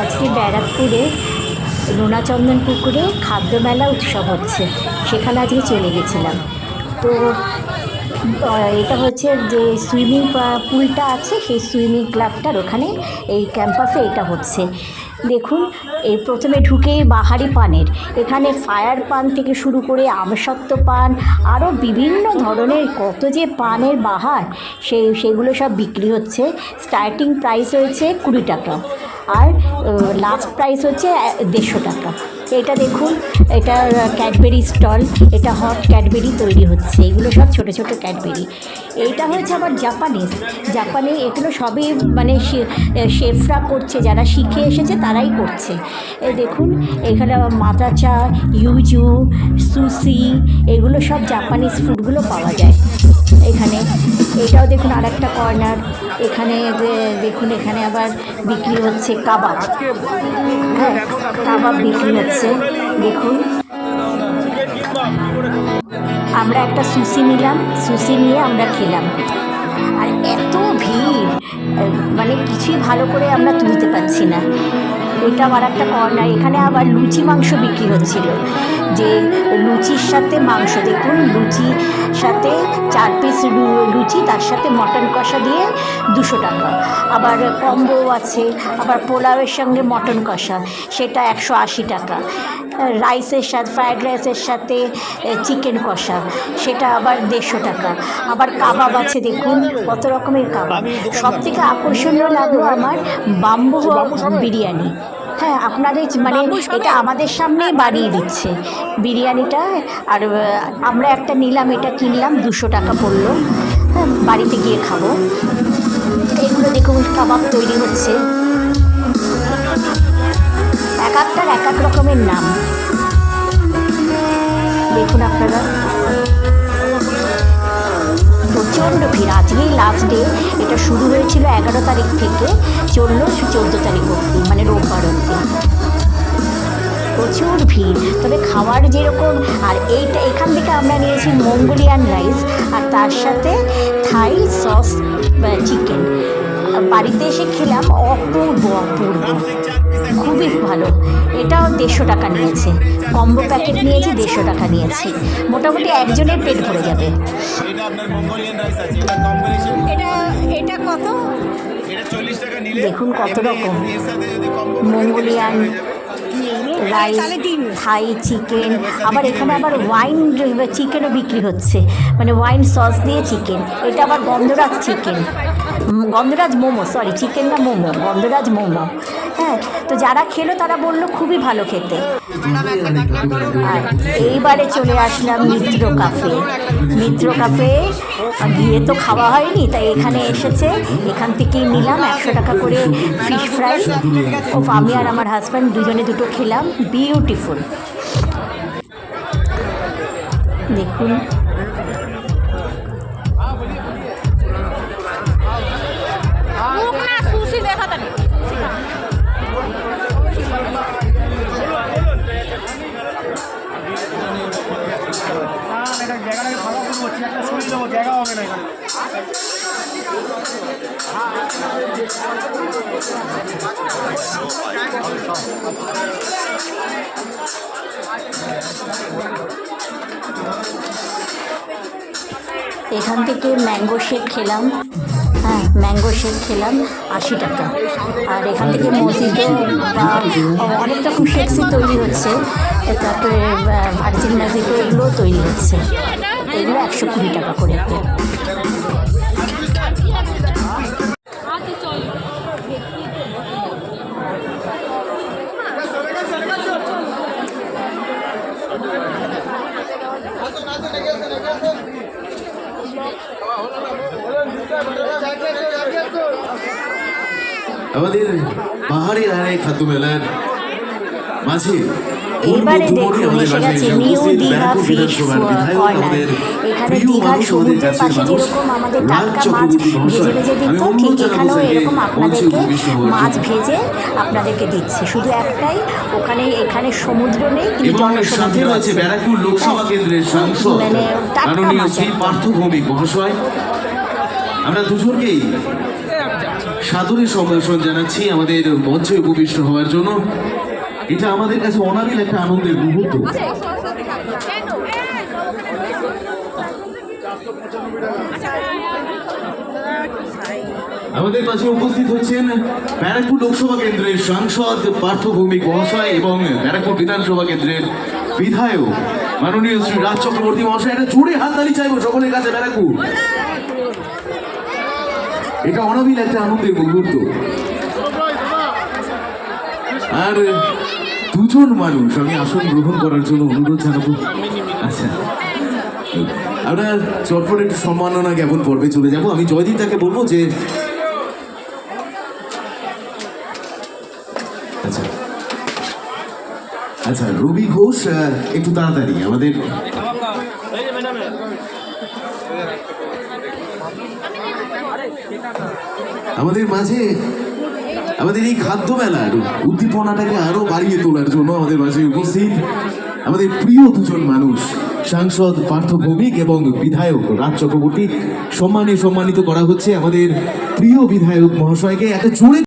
আজকে ব্যারাকপুরে রুণাচন্দন পুকুরে খাদ্যমেলা উৎসব হচ্ছে, সেখানে আজকে চলে গেছিলাম। তো এটা হচ্ছে যে সুইমিং পুলটা আছে, সেই সুইমিং ক্লাবটার ওখানে এই ক্যাম্পাসে এটা হচ্ছে। দেখুন, এই প্রথমে ঢুকেই বাহারি পানের, এখানে ফায়ার পান থেকে শুরু করে আমসত্ত্ব পান, আরও বিভিন্ন ধরনের কত যে পানের বাহার, সেগুলো সব বিক্রি হচ্ছে। স্টার্টিং প্রাইস হয়েছে 20 টাকা, আর লাস্ট প্রাইস হচ্ছে 150 টাকা। এটা দেখুন, এটা ক্যাডবেরি স্টল, এটা হট ক্যাডবেরি তৈরি হচ্ছে, এগুলো সব ছোটো ছোটো ক্যাডবেরি। এইটা হচ্ছে আবার জাপানে এগুলো সবই মানে শেফরা করছে, যারা শিখে এসেছে তারাই করছে। এই দেখুন, এখানে মাদাচা, ইউজু, সুশি, এগুলো সব জাপানিজ ফুডগুলো পাওয়া যায় এখানে। এটাও দেখুন আর একটা কর্নার, এখানে দেখুন এখানে আবার বিক্রি হচ্ছে কাবাব। হ্যাঁ, কাবাব বিক্রি হচ্ছে। দেখুন, আমরা একটা সুশি নিলাম, সুশি নিয়ে আমরা খেলাম। আর এত ভিড়, মানে কিছুই ভালো করে আমরা তুলতে পারছি না। এটা আবার একটা কর্নার, এখানে আবার লুচি মাংস বিক্রি হচ্ছিল, যে লুচির সাথে মাংস। দেখুন, লুচির সাথে 4 পিস লুচি, তার সাথে মটন কষা দিয়ে 200 টাকা। আবার কম্বো আছে, আবার পোলাওয়ের সঙ্গে মটন কষা, সেটা 180 টাকা। রাইসের সাথে, ফ্রায়েড রাইসের সাথে চিকেন কষা, সেটা আবার 150 টাকা। আবার কাবাব আছে, দেখুন কত রকমের কাবাব। সবথেকে আকর্ষণীয় লাগলো আমার বাম্বু বিরিয়ানি। হ্যাঁ, আপনাদের মানে এটা আমাদের সামনেই বানিয়ে দিচ্ছে বিরিয়ানিটা। আর আমরা একটা নিলাম, এটা কিনলাম, 200 টাকা পড়লো। হ্যাঁ, বাড়িতে গিয়ে খাবো। এগুলো দেখুন, কাবাব তৈরি হচ্ছে, এক একটার এক এক রকমের নাম। দেখুন আপনারা, প্রচণ্ড ভিড়। আজকেই লাস্ট ডে, এটা শুরু হয়েছিল 11 তারিখ থেকে, চললো 14 তারিখ অবধি, মানে রোববার অবধি। প্রচুর ভিড়, তবে খাওয়ার যেরকম। আর এখান থেকে আমরা নিয়েছি মঙ্গোলিয়ান রাইস, আর তার সাথে থাই সস চিকেন। বাড়িতে এসে খেলাম, অপূর্ব অপূর্ব, খুবই ভালো। এটাও 150 টাকা নিয়েছে, কম্বো প্যাকেট নিয়েছি, 150 টাকা নিয়েছি। মোটামুটি একজনের পেট ভরে যাবে। এটা কত? দেখুন কত রকম মঙ্গোলিয়ান রাইস, থাই চিকেন, আবার এখানে আবার ওয়াইন চিকেনও বিক্রি হচ্ছে, মানে ওয়াইন সস দিয়ে চিকেন। এটা আবার গন্ধরাজ চিকেন, গন্ধরাজ মোমো, সরি চিকেন না মোমো, গন্ধরাজ মোমো। হ্যাঁ, তো যারা খেলো তারা বললো খুবই ভালো খেতে। আর এইবারে চলে আসলাম মিত্র কাফে। মিত্র কাফে গিয়ে তো খাওয়া হয়নি, তাই এখানে এসেছে, এখান থেকেই নিলাম 100 টাকা করে ফিশ ফ্রাই। ও, আমি আর আমার হাজব্যান্ড দুজনে দুটো খেলাম, বিউটিফুল। দেখুন, জায়গা হবে না এখানে। এখান থেকে ম্যাঙ্গো শেক খেলাম। হ্যাঁ, ম্যাঙ্গো শেক খেলাম 80 টাকা। আর এখান থেকে মজিটো বা অনেক রকম শেকসই তৈরি হচ্ছে, তারপরে ভার্জিন মজিটো, এগুলোও তৈরি হচ্ছে। এগুলো 120 টাকা করে। আমাদের পাহাড়ি আড়াই খাদ্য মেলার মাঝে এবারে দেখুন এসে গেছে নিউ দীঘা ফিশ কর্নার। এখানে দীঘার সমুদ্রের পাশে যেরকম আমাদের টাটকা মাছ ভেজে ভেজে দিত, ঠিক এখানেও এরকম আপনাদেরকে মাছ ভেজে আপনাদেরকে দিচ্ছে। শুধু একটাই, এখানে সমুদ্র নেই, কিন্তু জনসমুদ্র আছে। ব্যারাকপুর লোকসভা কেন্দ্রের সাংসদ মানে টাটকা মাছ। পার্থ ভৌমিক মহাশয়, আমরা দুজনকেই সাদরে সম্ভাষণ জানাচ্ছি আমাদের মঞ্চে উপবিষ্ট হওয়ার জন্য। এটা আমাদের কাছে অনাবিল একটা আনন্দের মুহূর্ত। আমাদের মাঝে উপস্থিত হচ্ছেন ব্যারাকপুর লোকসভা কেন্দ্রের সাংসদ পার্থ ভৌমিক মহাশয় এবং ব্যারাকপুর বিধানসভা কেন্দ্রের বিধায়ক মাননীয় শ্রী রাজ চক্রবর্তী মহাশয়। একটা জোরে হাততালি চাইবো সকলের কাছে ব্যারাকপুর। এটা অনাবিল একটা আনন্দের মুহূর্ত। আর দুজন মানুষ আমি আসন গ্রহণ করার জন্য অনুরোধ জানাবো। আচ্ছা, আমরা চটপট একটু সম্মাননা জ্ঞাপন পর্বে চলে যাব। আমি জয়দীপ তাকে বলবো যে আচ্ছা আচ্ছা রবি ঘোষ একটু তাড়াতাড়ি আমাদের মাঝে আমাদের এই খাদ্য মেলার উদ্দীপনাটাকে আরো বাড়িয়ে তোলার জন্য আমাদের মাঝে উপস্থিত আমাদের প্রিয় দুজন মানুষ, সাংসদ পার্থ ভৌমিক এবং বিধায়ক রাজ চক্রবর্তী। সম্মানিত করা হচ্ছে আমাদের প্রিয় বিধায়ক মহাশয়কে। একটা জোরে